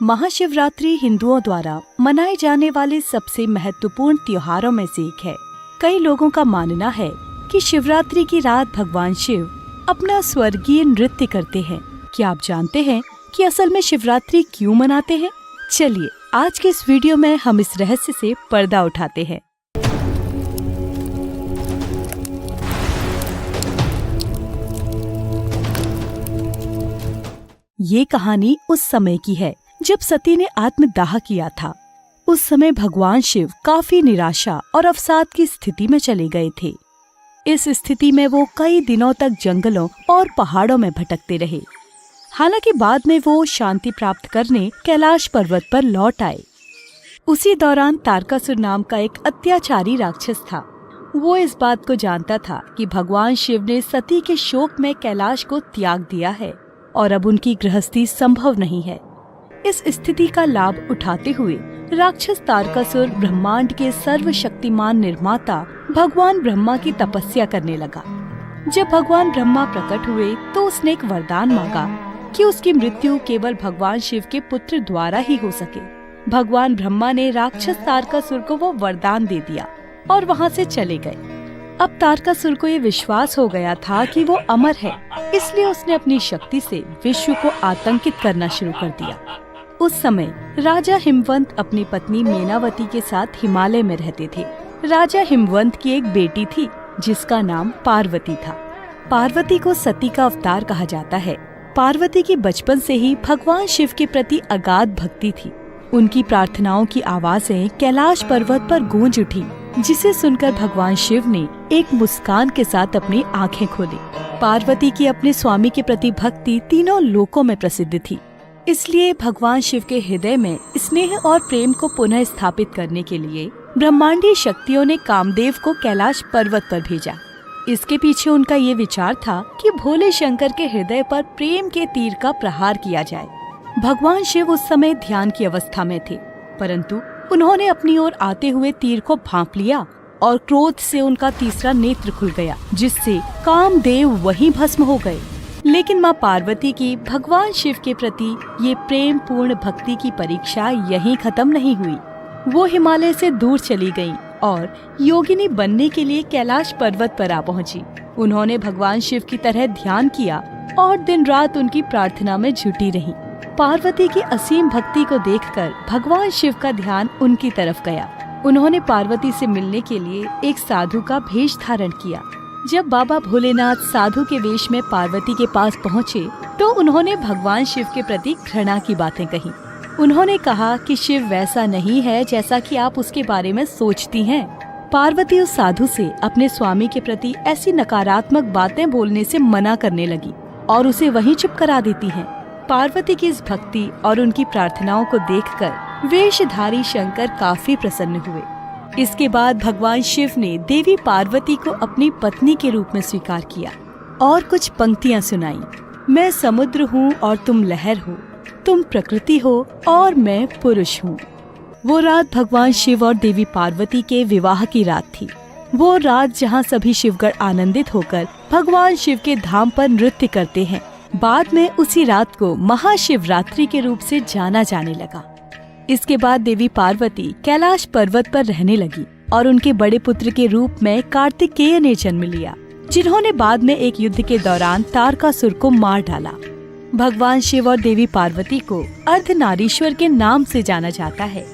महाशिवरात्रि हिंदुओं द्वारा मनाए जाने वाले सबसे महत्वपूर्ण त्योहारों में से एक है। कई लोगों का मानना है कि शिवरात्रि की रात भगवान शिव अपना स्वर्गीय नृत्य करते हैं। क्या आप जानते हैं कि असल में शिवरात्रि क्यों मनाते हैं? चलिए आज के इस वीडियो में हम इस रहस्य से पर्दा उठाते हैं। ये कहानी उस समय की है जब सती ने आत्मदाह किया था। उस समय भगवान शिव काफी निराशा और अवसाद की स्थिति में चले गए थे। इस स्थिति में वो कई दिनों तक जंगलों और पहाड़ों में भटकते रहे। हालांकि बाद में वो शांति प्राप्त करने कैलाश पर्वत पर लौट आए। उसी दौरान तारकासुर नाम का एक अत्याचारी राक्षस था। वो इस बात को जानता था कि भगवान शिव ने सती के शोक में कैलाश को त्याग दिया है और अब उनकी गृहस्थी संभव नहीं है। इस स्थिति का लाभ उठाते हुए राक्षस तारकासुर ब्रह्मांड के सर्वशक्तिमान निर्माता भगवान ब्रह्मा की तपस्या करने लगा। जब भगवान ब्रह्मा प्रकट हुए तो उसने एक वरदान मांगा कि उसकी मृत्यु केवल भगवान शिव के पुत्र द्वारा ही हो सके। भगवान ब्रह्मा ने राक्षस तारकासुर को वो वरदान दे दिया और वहाँ से चले गए। अब तारकासुर को ये विश्वास हो गया था कि वो अमर है, इसलिए उसने अपनी शक्ति से विश्व को आतंकित करना शुरू कर दिया। उस समय राजा हिमवंत अपनी पत्नी मेनावती के साथ हिमालय में रहते थे। राजा हिमवंत की एक बेटी थी जिसका नाम पार्वती था। पार्वती को सती का अवतार कहा जाता है। पार्वती की बचपन से ही भगवान शिव के प्रति अगाध भक्ति थी। उनकी प्रार्थनाओं की आवाजें कैलाश पर्वत पर गूंज उठी, जिसे सुनकर भगवान शिव ने एक मुस्कान के साथ अपनी आंखें खोली। पार्वती की अपने स्वामी के प्रति भक्ति तीनों लोकों में प्रसिद्ध थी। इसलिए भगवान शिव के हृदय में स्नेह और प्रेम को पुनः स्थापित करने के लिए ब्रह्मांडीय शक्तियों ने कामदेव को कैलाश पर्वत पर भेजा। इसके पीछे उनका ये विचार था कि भोले शंकर के हृदय पर प्रेम के तीर का प्रहार किया जाए। भगवान शिव उस समय ध्यान की अवस्था में थे, परंतु उन्होंने अपनी ओर आते हुए तीर को भांप लिया और क्रोध से उनका तीसरा नेत्र खुल गया, जिससे कामदेव वहीं भस्म हो गए। लेकिन माँ पार्वती की भगवान शिव के प्रति ये प्रेम पूर्ण भक्ति की परीक्षा यहीं खत्म नहीं हुई। वो हिमालय से दूर चली गईं और योगिनी बनने के लिए कैलाश पर्वत पर आ पहुँची। उन्होंने भगवान शिव की तरह ध्यान किया और दिन रात उनकी प्रार्थना में जुटी रहीं। पार्वती की असीम भक्ति को देखकर भगवान शिव का ध्यान उनकी तरफ गया। उन्होंने पार्वती से मिलने के लिए एक साधु का भेष धारण किया। जब बाबा भोलेनाथ साधु के वेश में पार्वती के पास पहुँचे तो उन्होंने भगवान शिव के प्रति घृणा की बातें कही। उन्होंने कहा कि शिव वैसा नहीं है जैसा कि आप उसके बारे में सोचती हैं। पार्वती उस साधु से अपने स्वामी के प्रति ऐसी नकारात्मक बातें बोलने से मना करने लगी और उसे वहीं चुप करा देती हैं। पार्वती की इस भक्ति और उनकी प्रार्थनाओं को देखकर वेशधारी शंकर काफी प्रसन्न हुए। इसके बाद भगवान शिव ने देवी पार्वती को अपनी पत्नी के रूप में स्वीकार किया और कुछ पंक्तियां सुनाई। मैं समुद्र हूँ और तुम लहर हो, तुम प्रकृति हो और मैं पुरुष हूँ। वो रात भगवान शिव और देवी पार्वती के विवाह की रात थी। वो रात जहाँ सभी शिवगण आनंदित होकर भगवान शिव के धाम पर नृत्य करते हैं। बाद में उसी रात को महाशिवरात्रि के रूप से जाना जाने लगा। इसके बाद देवी पार्वती कैलाश पर्वत पर रहने लगी और उनके बड़े पुत्र के रूप में कार्तिकेय ने जन्म लिया, जिन्होंने बाद में एक युद्ध के दौरान तारकासुर को मार डाला। भगवान शिव और देवी पार्वती को अर्धनारीश्वर के नाम से जाना जाता है।